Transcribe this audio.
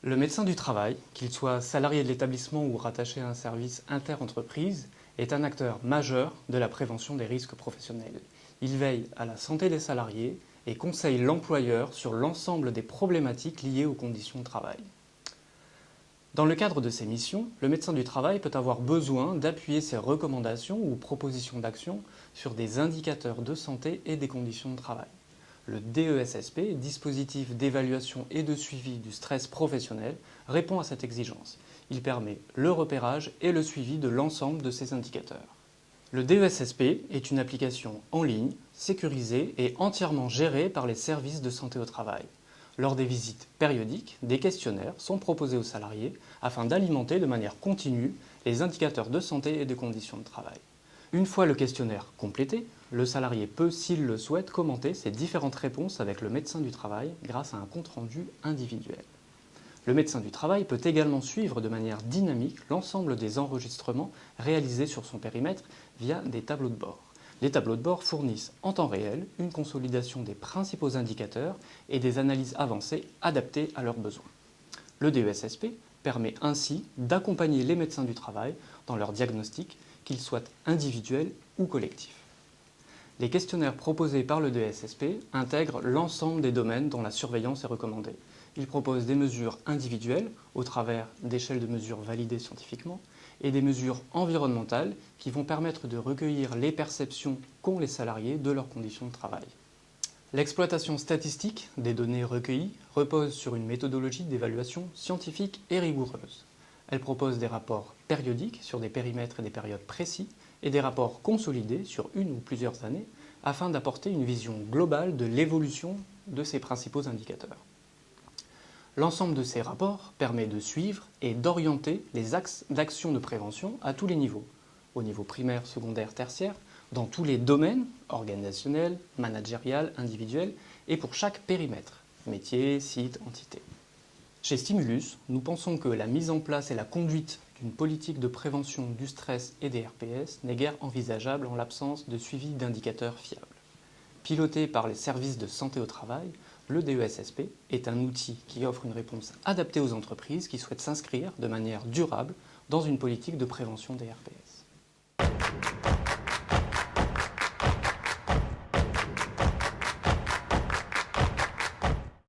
Le médecin du travail, qu'il soit salarié de l'établissement ou rattaché à un service inter-entreprise, est un acteur majeur de la prévention des risques professionnels. Il veille à la santé des salariés et conseille l'employeur sur l'ensemble des problématiques liées aux conditions de travail. Dans le cadre de ses missions, le médecin du travail peut avoir besoin d'appuyer ses recommandations ou propositions d'action sur des indicateurs de santé et des conditions de travail. Le DESSP, dispositif d'évaluation et de suivi du stress professionnel, répond à cette exigence. Il permet le repérage et le suivi de l'ensemble de ces indicateurs. Le DESSP est une application en ligne, sécurisée et entièrement gérée par les services de santé au travail. Lors des visites périodiques, des questionnaires sont proposés aux salariés afin d'alimenter de manière continue les indicateurs de santé et de conditions de travail. Une fois le questionnaire complété, le salarié peut, s'il le souhaite, commenter ses différentes réponses avec le médecin du travail grâce à un compte-rendu individuel. Le médecin du travail peut également suivre de manière dynamique l'ensemble des enregistrements réalisés sur son périmètre via des tableaux de bord. Les tableaux de bord fournissent en temps réel une consolidation des principaux indicateurs et des analyses avancées adaptées à leurs besoins. Le DESSP permet ainsi d'accompagner les médecins du travail dans leur diagnostic, qu'ils soient individuels ou collectifs. Les questionnaires proposés par le DESSP intègrent l'ensemble des domaines dont la surveillance est recommandée. Ils proposent des mesures individuelles au travers d'échelles de mesures validées scientifiquement et des mesures environnementales qui vont permettre de recueillir les perceptions qu'ont les salariés de leurs conditions de travail. L'exploitation statistique des données recueillies repose sur une méthodologie d'évaluation scientifique et rigoureuse. Elle propose des rapports périodiques sur des périmètres et des périodes précis et des rapports consolidés sur une ou plusieurs années afin d'apporter une vision globale de l'évolution de ces principaux indicateurs. L'ensemble de ces rapports permet de suivre et d'orienter les axes d'action de prévention à tous les niveaux, au niveau primaire, secondaire, tertiaire, dans tous les domaines, organisationnels, managérial, individuels, et pour chaque périmètre, métier, site, entité. Chez Stimulus, nous pensons que la mise en place et la conduite d'une politique de prévention du stress et des RPS n'est guère envisageable en l'absence de suivi d'indicateurs fiables. Piloté par les services de santé au travail, le DESSP est un outil qui offre une réponse adaptée aux entreprises qui souhaitent s'inscrire de manière durable dans une politique de prévention des RPS.